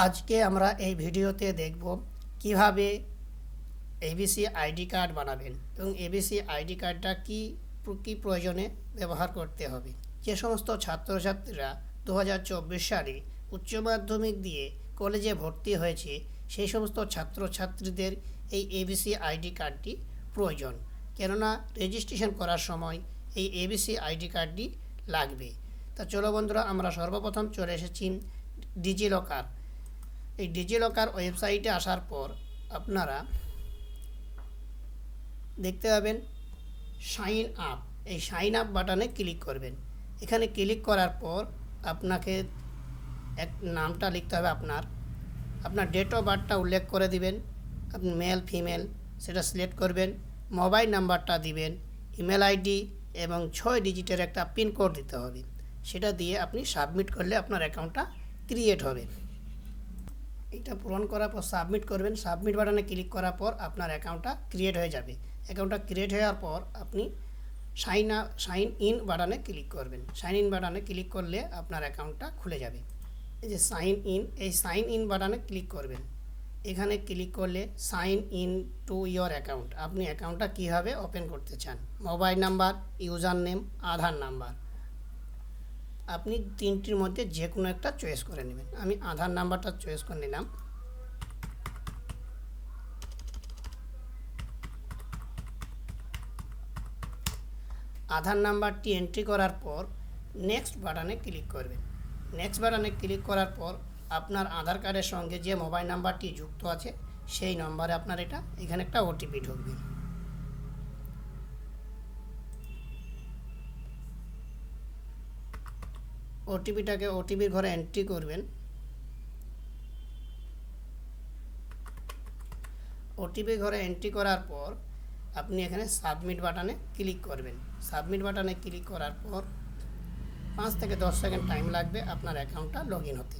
আজকে আমরা এই ভিডিওতে দেখব কিভাবে এবিসি আইডি কার্ড বানাবেন এবং এবিসি আইডি কার্ডটা কি প্রয়োজনে ব্যবহার করতে হবে। যে সমস্ত ছাত্রছাত্রীরা 2024 সালে উচ্চ মাধ্যমিক দিয়ে কলেজে ভর্তি হয়েছে সেই সমস্ত ছাত্রছাত্রীদের এই এবিসি আইডি কার্ডটি প্রয়োজন, কেননা রেজিস্ট্রেশন করার সময় এই এবিসি আইডি কার্ডটি লাগবে। তা চলো বন্ধুরা, আমরা সর্বপ্রথম চলে এসেছি ডিজিলকার। এই ডিজিলকার ওয়েবসাইটে আসার পর আপনারা দেখতে পাবেন সাইন আপ। এই সাইন আপ বাটনে ক্লিক করবেন। এখানে ক্লিক করার পর আপনাকে এক নামটা লিখতে হবে, আপনার ডেট অফ বার্থটা উল্লেখ করে দিবেন, আপনি মেল ফিমেল সেটা সিলেক্ট করবেন, মোবাইল নাম্বারটা দিবেন, ইমেল আইডি এবং 6 ডিজিটের একটা পিনকোড দিতে হবে। সেটা দিয়ে আপনি সাবমিট করলে আপনার অ্যাকাউন্টটা ক্রিয়েট হবে। এটা পূরণ করার পর সাবমিট করবেন। সাবমিট বাটনে ক্লিক করার পর আপনার অ্যাকাউন্টটা ক্রিয়েট হয়ে যাবে। অ্যাকাউন্টটা ক্রিয়েট হওয়ার পর আপনি সাইন ইন বাটনে ক্লিক করবেন। সাইন ইন বাটনে ক্লিক করলে আপনার অ্যাকাউন্টটা খুলে যাবে। এই যে সাইন ইন বাটনে ক্লিক করবেন। এখানে ক্লিক করলে sign in to your account, আপনি অ্যাকাউন্টটা কীভাবে ওপেন করতে চান, mobile number, user name, Aadhaar number, আপনি তিনটির মধ্যে যে কোনো একটা চয়েস করে নেবেন। আমি আধার নাম্বারটা চয়েস করে নিলাম। আধার নাম্বারটি এন্ট্রি করার পর নেক্সট বাটনে ক্লিক করবেন। নেক্সট বাটনে ক্লিক করার পর আপনার আধার কার্ডের সঙ্গে যে মোবাইল নাম্বারটি যুক্ত আছে সেই নম্বরে আপনার এখানে একটা ওটিপি ঢুকবে। ওটিপির ঘরে এন্ট্রি করবেন। ওটিপি ঘরে এন্ট্রি করার পর আপনি এখানে সাবমিট বাটনে ক্লিক করবেন। সাবমিট বাটনে ক্লিক করার পর 5 থেকে 10 সেকেন্ড টাইম লাগবে আপনার অ্যাকাউন্টটা লগ ইন হতে।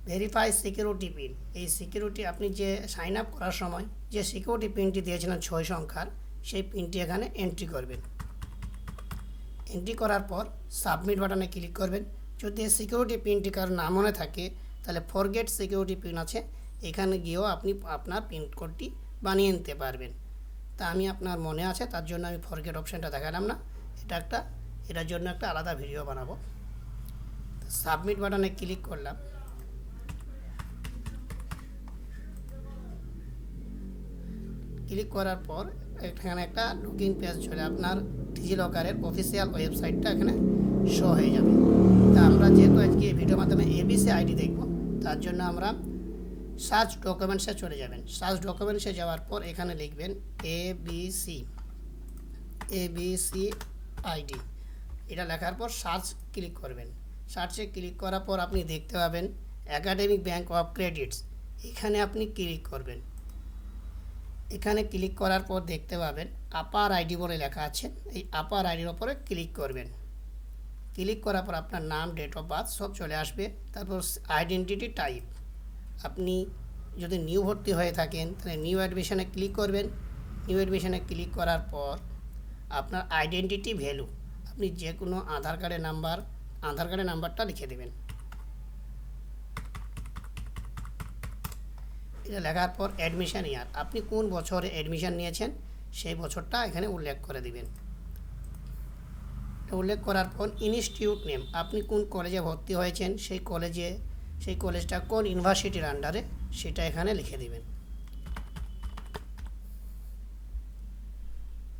ভেরিফাই সিকিউরিটি পিন, এই সিকিউরিটি আপনি যে সাইন আপ করার সময় যে সিকিউরিটি পিনটি দিয়েছিলেন 6 সংখ্যার, সেই পিনটি এখানে এন্ট্রি করবেন। এন্ট্রি করার পর সাবমিট বাটনে ক্লিক করবেন। যদি সিকিউরিটি পিনটি কারো না মনে থাকে তাহলে ফরগেট সিকিউরিটি পিন আছে, এখানে গিয়েও আপনি আপনার পিন কোডটি বানিয়ে নিতে পারবেন। তা আমি আপনার মনে আছে তার জন্য আমি ফরগেট অপশানটা দেখালাম না, এটার জন্য একটা আলাদা ভিডিও বানাবো। সাবমিট বাটনে ক্লিক করলাম। ক্লিক করার পর এখানে একটা লুকিং পেজ চলে আপনার ডিজিলকারের অফিসিয়াল ওয়েবসাইটটা এখানে শো হয়ে যাবে। তা আমরা যেহেতু আজকে এই ভিডিওর মাধ্যমে এবিসি আইডি দেখব, তার জন্য আমরা সার্চ ডকুমেন্টসে চলে যাবেন। সার্চ ডকুমেন্টসে যাওয়ার পর এখানে লিখবেন এবিসি আইডি। এটা লেখার পর সার্চ ক্লিক করবেন। সার্চে ক্লিক করার পর আপনি দেখতে পাবেন একাডেমিক ব্যাংক অফ ক্রেডিটস, এখানে আপনি ক্লিক করবেন। এখানে ক্লিক করার পর দেখতে পাবেন আপার আইডি বলে লেখা আছে, এই আপার আইডির ওপরে ক্লিক করবেন। ক্লিক করার পর আপনার নাম, ডেট অফ বার্থ সব চলে আসবে। তারপর আইডেন্টিটি টাইপ, আপনি যদি নিউ ভর্তি হয়ে থাকেন তাহলে নিউ অ্যাডমিশনে ক্লিক করবেন। নিউ অ্যাডমিশনে ক্লিক করার পর আপনার আইডেন্টিটি ভ্যালু, আপনি যে কোনো আধার কার্ডের নাম্বারটা লিখে দেবেন। এটা লেখার পর অ্যাডমিশন ইয়ার, আপনি কোন বছরে অ্যাডমিশন নিয়েছেন সেই বছরটা এখানে উল্লেখ করে দিবেন। উল্লেখ করার পর ইনস্টিটিউট নেম, আপনি কোন কলেজে ভর্তি হয়েছেন সেই কলেজটা কোন ইউনিভার্সিটির আন্ডারে সেটা এখানে লিখে দিবেন।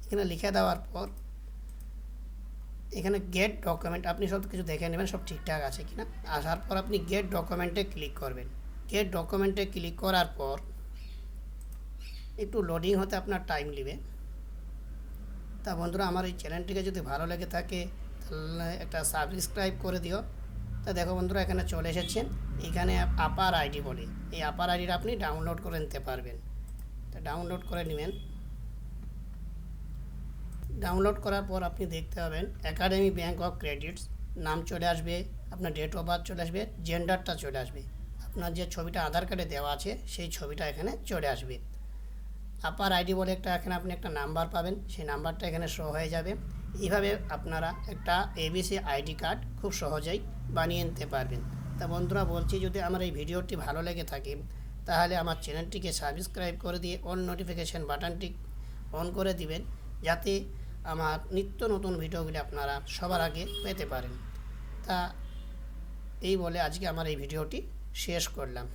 এখানে লিখে দেওয়ার পর এখানে গেট ডকুমেন্ট, আপনি সব কিছু দেখে নেবেন সব ঠিকঠাক আছে কিনা। আসার পর আপনি গেট ডকুমেন্টে ক্লিক করবেন। গেট ডকুমেন্টে ক্লিক করার পর একটু লোডিং হতে আপনার টাইম নেবে। তা বন্ধুরা, আমার এই চ্যানেলটিকে যদি ভালো লেগে থাকে তাহলে একটা সাবস্ক্রাইব করে দিও। তা দেখো বন্ধুরা, এখানে চলে এসেছেন। এখানে আপার আইডি বলে, এই আপার আইডিটা আপনি ডাউনলোড করে নিতে পারবেন। তা ডাউনলোড করে নেবেন। ডাউনলোড করার পর আপনি দেখতে পাবেন একাডেমিক ব্যাংক অফ ক্রেডিটস নাম চলে আসবে, আপনার ডেট অফ বার্থ চলে আসবে, জেন্ডারটা চলে আসবে, আপনার যে ছবিটা আধার কার্ডে দেওয়া আছে সেই ছবিটা এখানে চলে আসবে। আপার আইডি বলে এখানে আপনি একটা নাম্বার পাবেন, সেই নাম্বারটা এখানে শো হয়ে যাবে। এইভাবে আপনারা একটা এবিসি আইডি কার্ড খুব সহজেই বানিয়ে নিতে পারবেন। তা বন্ধুরা বলছি, যদি আমার এই ভিডিওটি ভালো লেগে থাকে তাহলে আমার চ্যানেলটিকে সাবস্ক্রাইব করে দিয়ে অল নোটিফিকেশান বাটনটি অন করে দিবেন, যাতে আমার নিত্য নতুন ভিডিওগুলি আপনারা সবার আগে পেতে পারেন। তা এই বলে আজকে আমার এই ভিডিওটি শেষ করলাম।